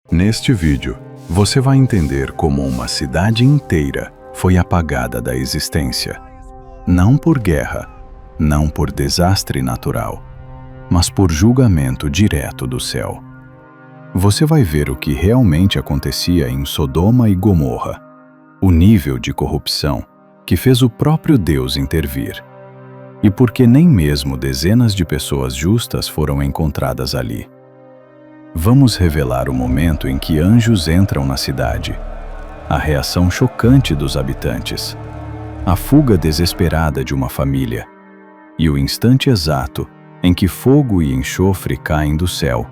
Neste vídeo, você vai entender como uma cidade inteira foi apagada da existência. Não por guerra, não por desastre natural, mas por julgamento direto do céu. Você vai ver o que realmente acontecia em Sodoma e Gomorra, o nível de corrupção que fez o próprio Deus intervir, e porque nem mesmo dezenas de pessoas justas foram encontradas ali. Vamos revelar o momento em que anjos entram na cidade, a reação chocante dos habitantes, a fuga desesperada de uma família e o instante exato em que fogo e enxofre caem do céu.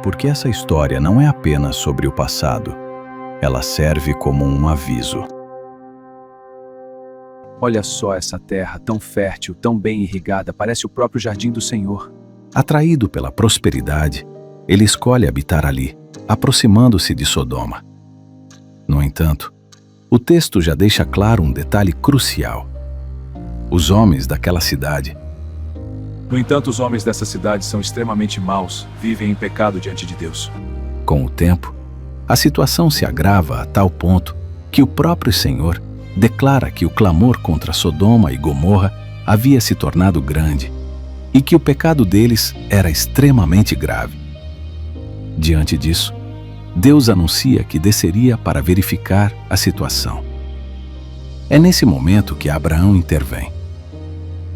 Porque essa história não é apenas sobre o passado, ela serve como um aviso. Olha só essa terra tão fértil, tão bem irrigada, parece o próprio jardim do Senhor. Atraído pela prosperidade, ele escolhe habitar ali, aproximando-se de Sodoma. No entanto, o texto já deixa claro um detalhe crucial. Os homens daquela cidade. No entanto, os homens dessa cidade são extremamente maus, vivem em pecado diante de Deus. Com o tempo, a situação se agrava a tal ponto que o próprio Senhor declara que o clamor contra Sodoma e Gomorra havia se tornado grande e que o pecado deles era extremamente grave. Diante disso, Deus anuncia que desceria para verificar a situação. É nesse momento que Abraão intervém.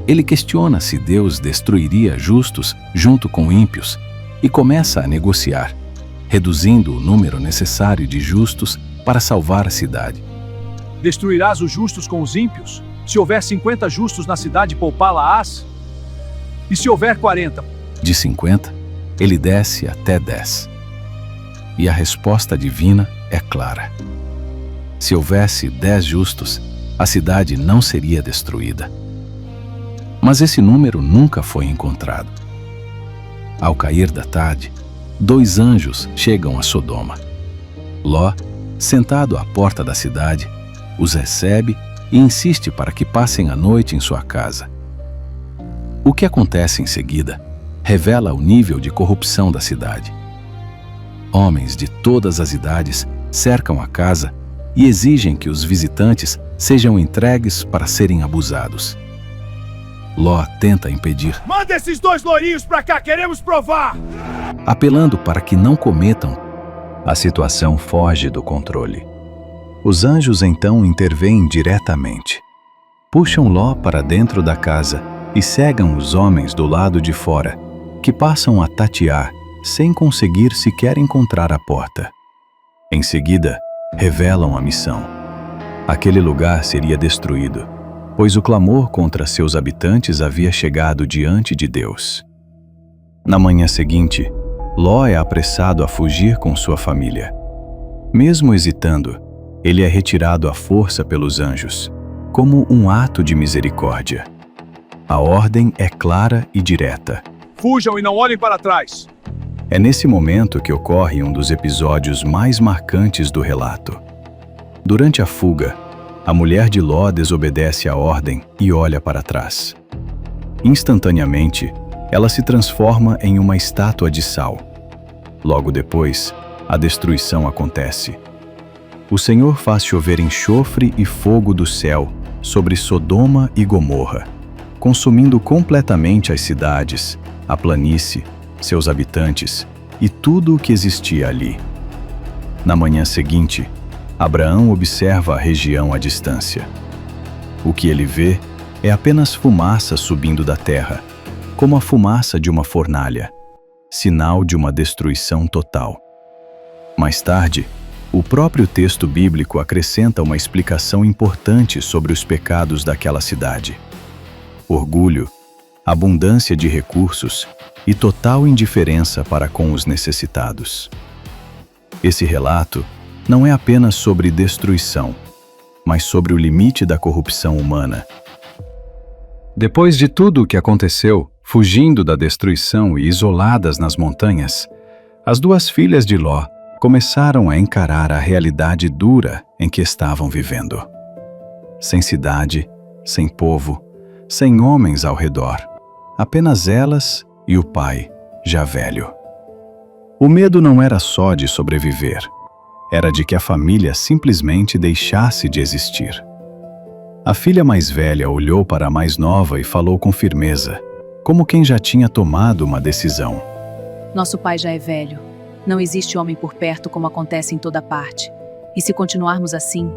Ele questiona se Deus destruiria justos junto com ímpios e começa a negociar, reduzindo o número necessário de justos para salvar a cidade. Destruirás os justos com os ímpios? Se houver 50 justos na cidade, poupá-la-ás? E se houver 40? De 50, ele desce até 10. E a resposta divina é clara. Se houvesse 10 justos, a cidade não seria destruída. Mas esse número nunca foi encontrado. Ao cair da tarde, 2 anjos chegam a Sodoma. Ló, sentado à porta da cidade, os recebe e insiste para que passem a noite em sua casa. O que acontece em seguida revela o nível de corrupção da cidade. Homens de todas as idades cercam a casa e exigem que os visitantes sejam entregues para serem abusados. Ló tenta impedir. Manda esses 2 lourinhos pra cá, queremos provar! Apelando para que não cometam. A situação foge do controle. Os anjos então intervêm diretamente. Puxam Ló para dentro da casa e cegam os homens do lado de fora, que passam a tatear, sem conseguir sequer encontrar a porta. Em seguida, revelam a missão. Aquele lugar seria destruído, pois o clamor contra seus habitantes havia chegado diante de Deus. Na manhã seguinte, Ló é apressado a fugir com sua família. Mesmo hesitando, ele é retirado à força pelos anjos, como um ato de misericórdia. A ordem é clara e direta. Fujam e não olhem para trás! É nesse momento que ocorre um dos episódios mais marcantes do relato. Durante a fuga, a mulher de Ló desobedece à ordem e olha para trás. Instantaneamente, ela se transforma em uma estátua de sal. Logo depois, a destruição acontece. O Senhor faz chover enxofre e fogo do céu sobre Sodoma e Gomorra, consumindo completamente as cidades, a planície, seus habitantes e tudo o que existia ali. Na manhã seguinte, Abraão observa a região à distância. O que ele vê é apenas fumaça subindo da terra, como a fumaça de uma fornalha, sinal de uma destruição total. Mais tarde, o próprio texto bíblico acrescenta uma explicação importante sobre os pecados daquela cidade. Orgulho, abundância de recursos e total indiferença para com os necessitados. Esse relato não é apenas sobre destruição, mas sobre o limite da corrupção humana. Depois de tudo o que aconteceu, fugindo da destruição e isoladas nas montanhas, as 2 filhas de Ló começaram a encarar a realidade dura em que estavam vivendo. Sem cidade, sem povo, sem homens ao redor, apenas elas e o pai, já velho. O medo não era só de sobreviver, era de que a família simplesmente deixasse de existir. A filha mais velha olhou para a mais nova e falou com firmeza, como quem já tinha tomado uma decisão. Nosso pai já é velho. Não existe homem por perto como acontece em toda parte. E se continuarmos assim,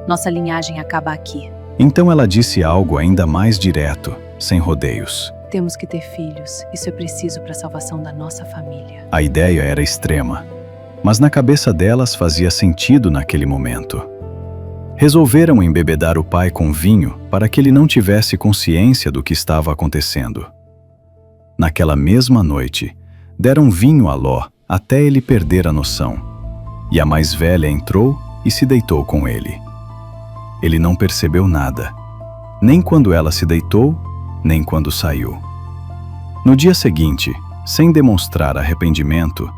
nossa linhagem acaba aqui. Então ela disse algo ainda mais direto, sem rodeios. Temos que ter filhos. Isso é preciso para a salvação da nossa família. A ideia era extrema, mas na cabeça delas fazia sentido naquele momento. Resolveram embebedar o pai com vinho para que ele não tivesse consciência do que estava acontecendo. Naquela mesma noite, deram vinho a Ló até ele perder a noção, e a mais velha entrou e se deitou com ele. Ele não percebeu nada, nem quando ela se deitou, nem quando saiu. No dia seguinte, sem demonstrar arrependimento,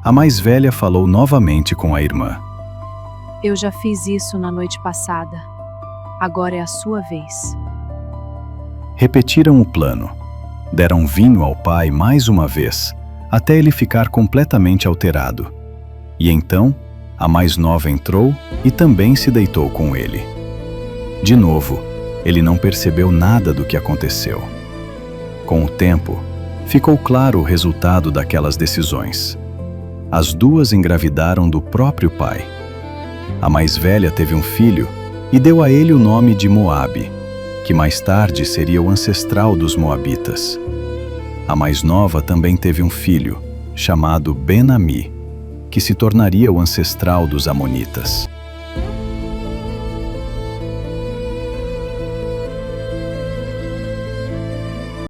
a mais velha falou novamente com a irmã. Eu já fiz isso na noite passada. Agora é a sua vez. Repetiram o plano. Deram vinho ao pai mais uma vez, até ele ficar completamente alterado. E então, a mais nova entrou e também se deitou com ele. De novo, ele não percebeu nada do que aconteceu. Com o tempo, ficou claro o resultado daquelas decisões. As duas engravidaram do próprio pai. A mais velha teve um filho e deu a ele o nome de Moabe, que mais tarde seria o ancestral dos moabitas. A mais nova também teve um filho, chamado Ben-Ami, que se tornaria o ancestral dos amonitas.